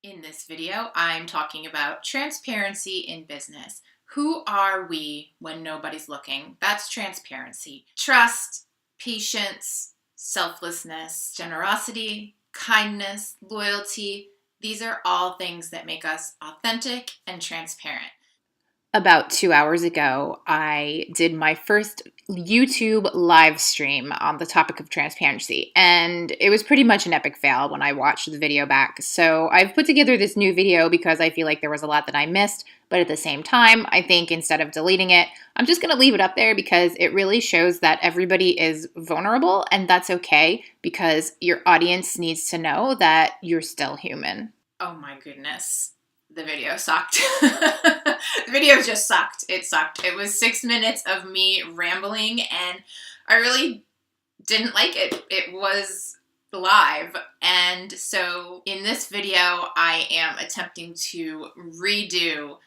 In this video, I'm talking about transparency in business. Who are we when nobody's looking? That's transparency. Trust, patience, selflessness, generosity, kindness, loyalty. These are all things that make us authentic and transparent. About 2 hours ago, I did my first YouTube live stream on the topic of transparency, and it was pretty much an epic fail when I watched the video back. So I've put together this new video because I feel like there was a lot that I missed, but at the same time, I think instead of deleting it, I'm just going to leave it up there because it really shows that everybody is vulnerable, and that's okay because your audience needs to know that you're still human. Oh my goodness. The video sucked. The video just sucked. It sucked. It was 6 minutes of me rambling, and I really didn't like it. It was live. And so in this video, I am attempting to redo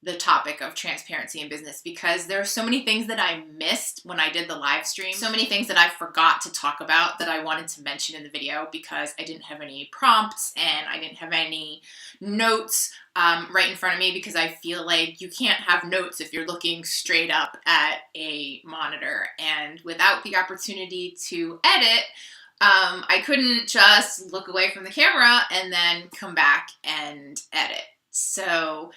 the topic of transparency in business because there are so many things that I missed when I did the live stream. So many things that I forgot to talk about that I wanted to mention in the video because I didn't have any prompts and I didn't have any notes right in front of me, because I feel like you can't have notes if you're looking straight up at a monitor. And without the opportunity to edit, I couldn't just look away from the camera and then come back and edit. So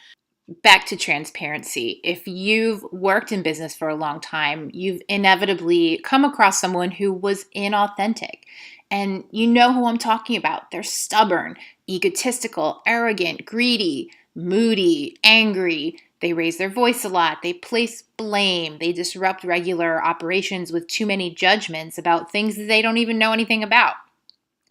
Back to transparency. If you've worked in business for a long time, you've inevitably come across someone who was inauthentic. And you know who I'm talking about. They're stubborn, egotistical, arrogant, greedy, moody, angry. They raise their voice a lot. They place blame. They disrupt regular operations with too many judgments about things that they don't even know anything about.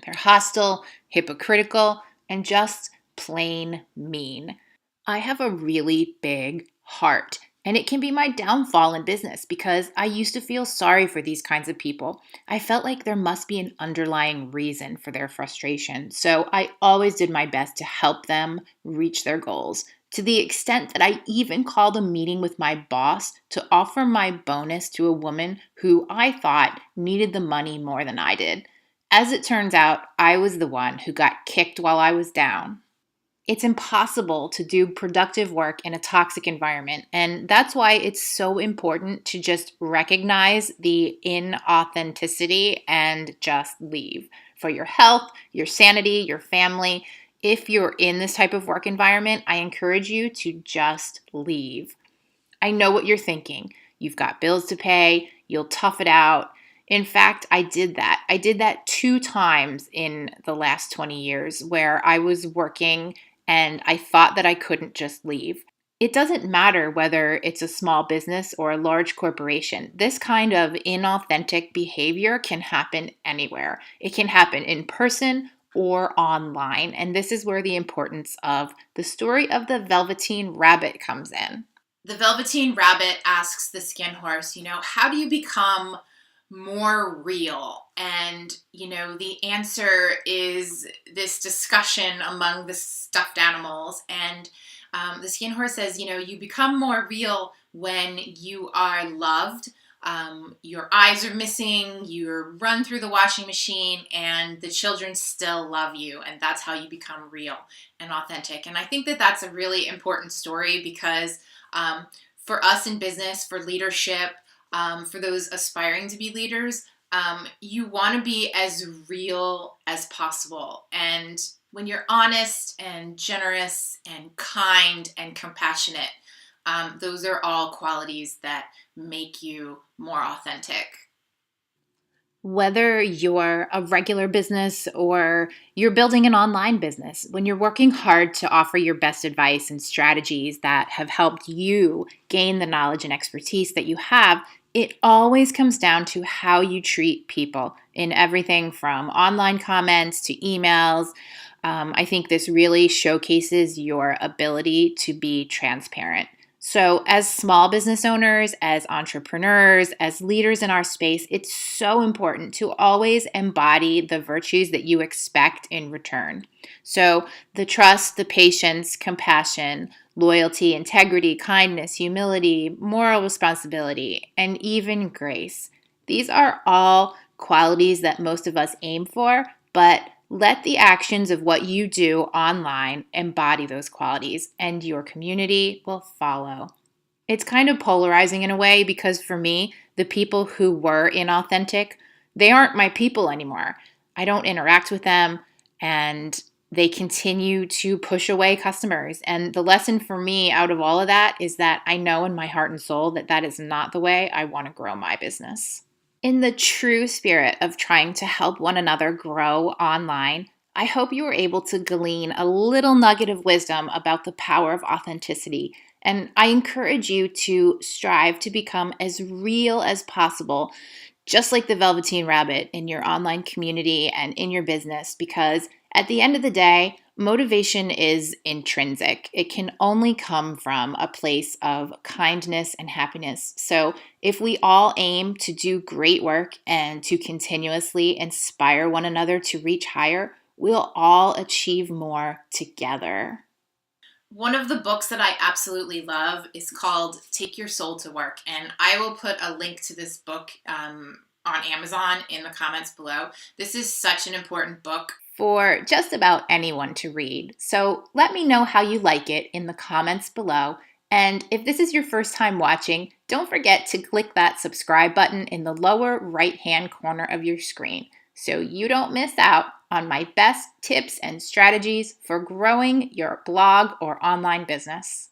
They're hostile, hypocritical, and just plain mean. I have a really big heart, and it can be my downfall in business because I used to feel sorry for these kinds of people. I felt like there must be an underlying reason for their frustration, so I always did my best to help them reach their goals, to the extent that I even called a meeting with my boss to offer my bonus to a woman who I thought needed the money more than I did. As it turns out, I was the one who got kicked while I was down. It's impossible to do productive work in a toxic environment. And that's why it's so important to just recognize the inauthenticity and just leave for your health, your sanity, your family. If you're in this type of work environment, I encourage you to just leave. I know what you're thinking. You've got bills to pay, you'll tough it out. In fact, I did that. I did that 2 times in the last 20 years where I was working and I thought that I couldn't just leave. It doesn't matter whether it's a small business or a large corporation. This kind of inauthentic behavior can happen anywhere. It can happen in person or online. And this is where the importance of the story of the Velveteen Rabbit comes in. the Velveteen Rabbit asks the Skin Horse, how do you become more real? And, the answer is this discussion among the stuffed animals. And the Skin Horse says, you become more real when you are loved. Your eyes are missing, you're run through the washing machine, and the children still love you. And that's how you become real and authentic. And I think that that's a really important story because for us in business, for leadership, for those aspiring to be leaders, you want to be as real as possible. And when you're honest and generous and kind and compassionate, those are all qualities that make you more authentic. Whether you're a regular business or you're building an online business, when you're working hard to offer your best advice and strategies that have helped you gain the knowledge and expertise that you have, it always comes down to how you treat people in everything from online comments to emails. I think this really showcases your ability to be transparent. So, as small business owners, as entrepreneurs, as leaders in our space, it's so important to always embody the virtues that you expect in return. So, the trust, the patience, compassion, loyalty, integrity, kindness, humility, moral responsibility, and even grace. These are all qualities that most of us aim for, but Let the actions of what you do online embody those qualities, and your community will follow. It's kind of polarizing in a way because for me, the people who were inauthentic, they aren't my people anymore. I don't interact with them and they continue to push away customers. And the lesson for me out of all of that is that I know in my heart and soul that that is not the way I want to grow my business. In the true spirit of trying to help one another grow online, I hope you were able to glean a little nugget of wisdom about the power of authenticity. And I encourage you to strive to become as real as possible, just like the Velveteen Rabbit in your online community and in your business, because at the end of the day, motivation is intrinsic. It can only come from a place of kindness and happiness. So, if we all aim to do great work and to continuously inspire one another to reach higher, we'll all achieve more together. One of the books that I absolutely love is called Take Your Soul to Work, and I will put a link to this book on Amazon in the comments below. This is such an important book. For just about anyone to read. So let me know how you like it in the comments below. And if this is your first time watching, don't forget to click that subscribe button in the lower right-hand corner of your screen so you don't miss out on my best tips and strategies for growing your blog or online business.